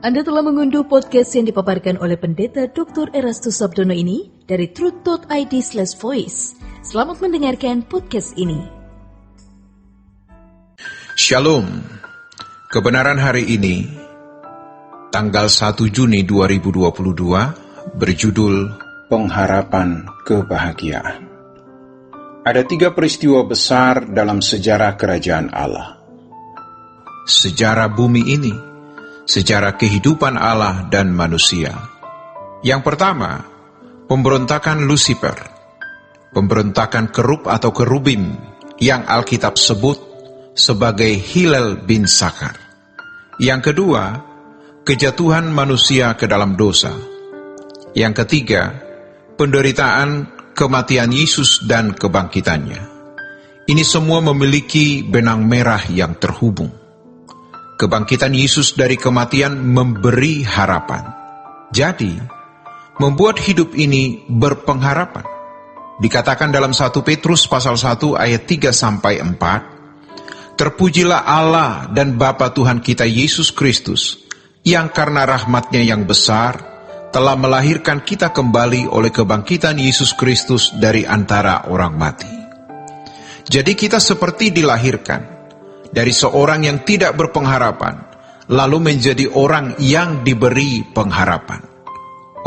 Anda telah mengunduh podcast yang dipaparkan oleh Pendeta Dr. Erastus Sabdono ini dari truth.id/voice. Selamat mendengarkan podcast ini. Shalom. Kebenaran hari ini, tanggal 1 Juni 2022, berjudul Pengharapan Kebahagiaan. Ada 3 peristiwa besar dalam sejarah kerajaan Allah. Sejarah bumi ini, sejarah kehidupan Allah dan manusia. Yang pertama, pemberontakan Lucifer, pemberontakan kerub atau kerubim yang Alkitab sebut sebagai Hillel bin Sakar. Yang kedua, kejatuhan manusia ke dalam dosa. Yang ketiga, penderitaan, kematian Yesus dan kebangkitannya. Ini semua memiliki benang merah yang terhubung. Kebangkitan Yesus dari kematian memberi harapan. Jadi, membuat hidup ini berpengharapan. Dikatakan dalam 1 Petrus pasal 1 ayat 3-4, terpujilah Allah dan Bapa Tuhan kita Yesus Kristus, yang karena rahmat-Nya yang besar, telah melahirkan kita kembali oleh kebangkitan Yesus Kristus dari antara orang mati. Jadi kita seperti dilahirkan dari seorang yang tidak berpengharapan, lalu menjadi orang yang diberi pengharapan.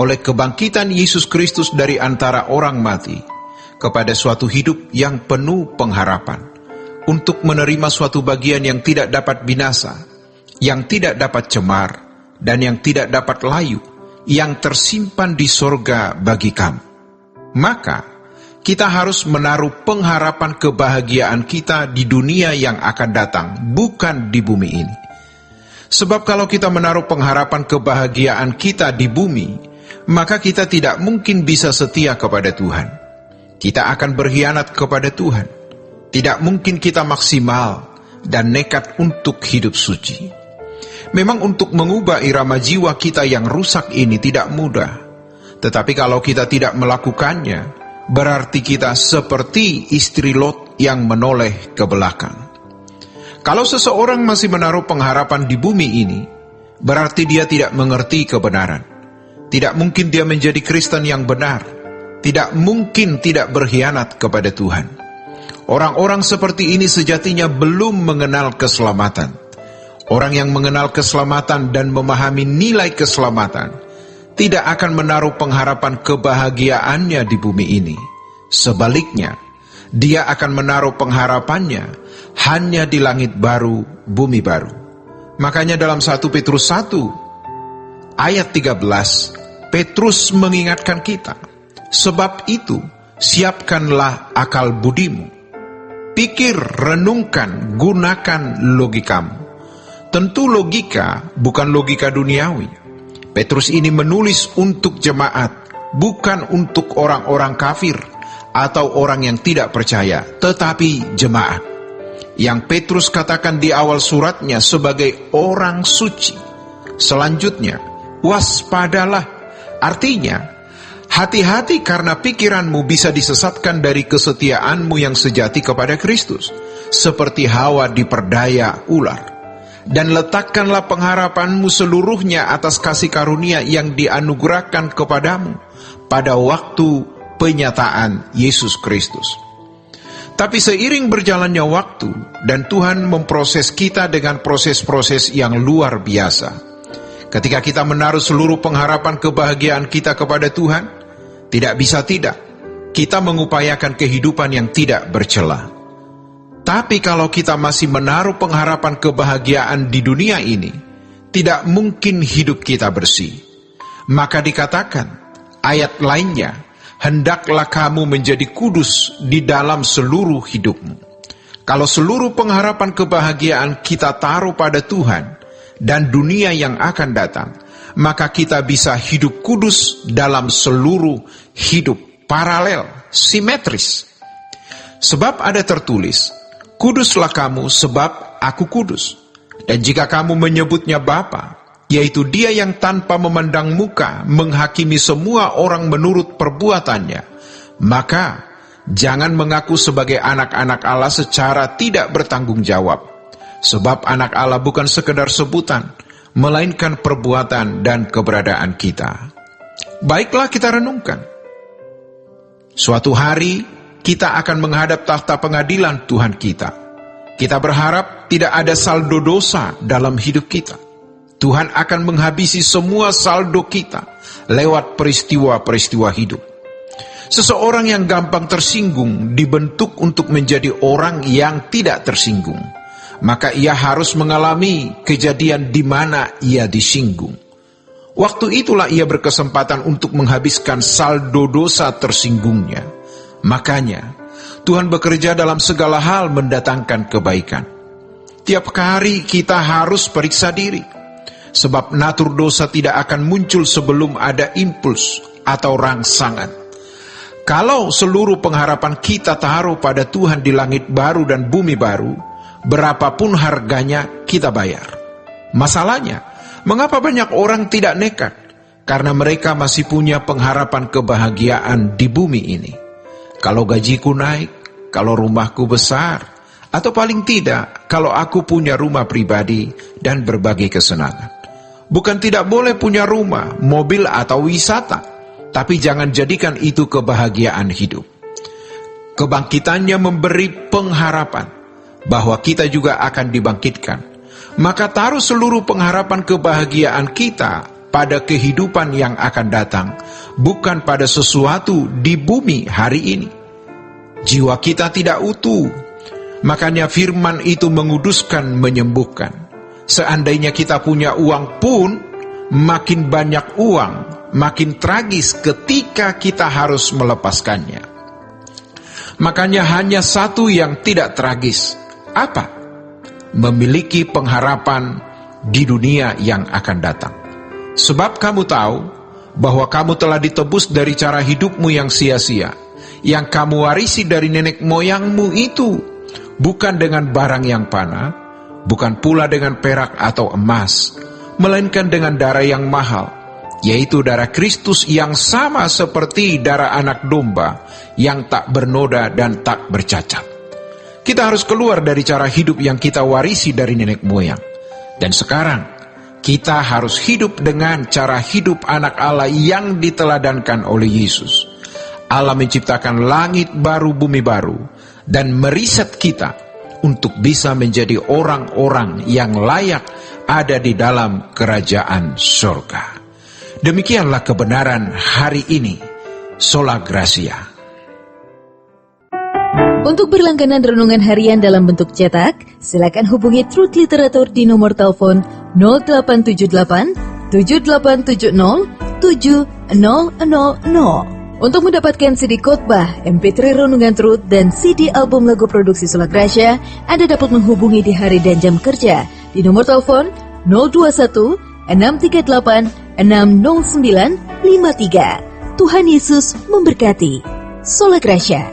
Oleh kebangkitan Yesus Kristus dari antara orang mati, kepada suatu hidup yang penuh pengharapan, untuk menerima suatu bagian yang tidak dapat binasa, yang tidak dapat cemar, dan yang tidak dapat layu, yang tersimpan di sorga bagi kamu. Maka, kita harus menaruh pengharapan kebahagiaan kita di dunia yang akan datang, bukan di bumi ini. Sebab kalau kita menaruh pengharapan kebahagiaan kita di bumi, maka kita tidak mungkin bisa setia kepada Tuhan. Kita akan berkhianat kepada Tuhan. Tidak mungkin kita maksimal dan nekat untuk hidup suci. Memang untuk mengubah irama jiwa kita yang rusak ini tidak mudah. Tetapi kalau kita tidak melakukannya, berarti kita seperti istri Lot yang menoleh ke belakang. Kalau seseorang masih menaruh pengharapan di bumi ini, berarti dia tidak mengerti kebenaran. Tidak mungkin dia menjadi Kristen yang benar. Tidak mungkin tidak berkhianat kepada Tuhan. Orang-orang seperti ini sejatinya belum mengenal keselamatan. Orang yang mengenal keselamatan dan memahami nilai keselamatan tidak akan menaruh pengharapan kebahagiaannya di bumi ini. Sebaliknya, dia akan menaruh pengharapannya hanya di langit baru, bumi baru. Makanya dalam 1 Petrus 1 ayat 13, Petrus mengingatkan kita, sebab itu siapkanlah akal budimu. Pikir, renungkan, gunakan logikamu. Tentu logika bukan logika duniawi. Petrus ini menulis untuk jemaat, bukan untuk orang-orang kafir atau orang yang tidak percaya, tetapi jemaat. Yang Petrus katakan di awal suratnya sebagai orang suci. Selanjutnya, waspadalah. Artinya, hati-hati karena pikiranmu bisa disesatkan dari kesetiaanmu yang sejati kepada Kristus, seperti Hawa diperdaya ular. Dan letakkanlah pengharapanmu seluruhnya atas kasih karunia yang dianugerahkan kepadamu pada waktu penyataan Yesus Kristus. Tapi seiring berjalannya waktu dan Tuhan memproses kita dengan proses-proses yang luar biasa, ketika kita menaruh seluruh pengharapan kebahagiaan kita kepada Tuhan, tidak bisa tidak, kita mengupayakan kehidupan yang tidak bercela. Tapi kalau kita masih menaruh pengharapan kebahagiaan di dunia ini, tidak mungkin hidup kita bersih. Maka dikatakan, ayat lainnya, hendaklah kamu menjadi kudus di dalam seluruh hidupmu. Kalau seluruh pengharapan kebahagiaan kita taruh pada Tuhan dan dunia yang akan datang, maka kita bisa hidup kudus dalam seluruh hidup, paralel, simetris. Sebab ada tertulis, kuduslah kamu sebab aku kudus. Dan jika kamu menyebutnya Bapa, yaitu Dia yang tanpa memandang muka menghakimi semua orang menurut perbuatannya, maka jangan mengaku sebagai anak-anak Allah secara tidak bertanggung jawab. Sebab anak Allah bukan sekedar sebutan, melainkan perbuatan dan keberadaan kita. Baiklah kita renungkan. Suatu hari kita akan menghadap tahta pengadilan Tuhan kita. Kita berharap tidak ada saldo dosa dalam hidup kita. Tuhan akan menghabisi semua saldo kita lewat peristiwa-peristiwa hidup. Seseorang yang gampang tersinggung dibentuk untuk menjadi orang yang tidak tersinggung. Maka ia harus mengalami kejadian di mana ia disinggung. Waktu itulah ia berkesempatan untuk menghabiskan saldo dosa tersinggungnya. Makanya, Tuhan bekerja dalam segala hal mendatangkan kebaikan. Tiap hari kita harus periksa diri. Sebab natur dosa tidak akan muncul sebelum ada impuls atau rangsangan. Kalau seluruh pengharapan kita taruh pada Tuhan di langit baru dan bumi baru, berapapun harganya kita bayar. Masalahnya, mengapa banyak orang tidak nekat? Karena mereka masih punya pengharapan kebahagiaan di bumi ini. Kalau gajiku naik, kalau rumahku besar, atau paling tidak, kalau aku punya rumah pribadi dan berbagai kesenangan. Bukan tidak boleh punya rumah, mobil, atau wisata, tapi jangan jadikan itu kebahagiaan hidup. Kebangkitannya memberi pengharapan bahwa kita juga akan dibangkitkan. Maka taruh seluruh pengharapan kebahagiaan kita pada kehidupan yang akan datang, bukan pada sesuatu di bumi hari ini. Jiwa kita tidak utuh, makanya firman itu menguduskan, menyembuhkan. Seandainya kita punya uang pun, makin banyak uang, makin tragis ketika kita harus melepaskannya. Makanya hanya satu yang tidak tragis. Apa? Memiliki pengharapan di dunia yang akan datang. Sebab kamu tahu bahwa kamu telah ditebus dari cara hidupmu yang sia-sia, yang kamu warisi dari nenek moyangmu itu, bukan dengan barang yang fana, bukan pula dengan perak atau emas, melainkan dengan darah yang mahal, yaitu darah Kristus yang sama seperti darah anak domba, yang tak bernoda dan tak bercacat. Kita harus keluar dari cara hidup yang kita warisi dari nenek moyang. Dan sekarang, kita harus hidup dengan cara hidup anak Allah yang diteladankan oleh Yesus. Allah menciptakan langit baru, bumi baru, dan meriset kita untuk bisa menjadi orang-orang yang layak ada di dalam kerajaan surga. Demikianlah kebenaran hari ini. Sola Gracia. Untuk berlangganan renungan harian dalam bentuk cetak, silakan hubungi Truth Literatur di nomor telepon 0878 7870 7000. Untuk mendapatkan CD khotbah, MP3 renungan Truth, dan CD album lagu produksi Sola Gracia, Anda dapat menghubungi di hari dan jam kerja di nomor telepon 021 638 60953. Tuhan Yesus memberkati. Sola Gracia.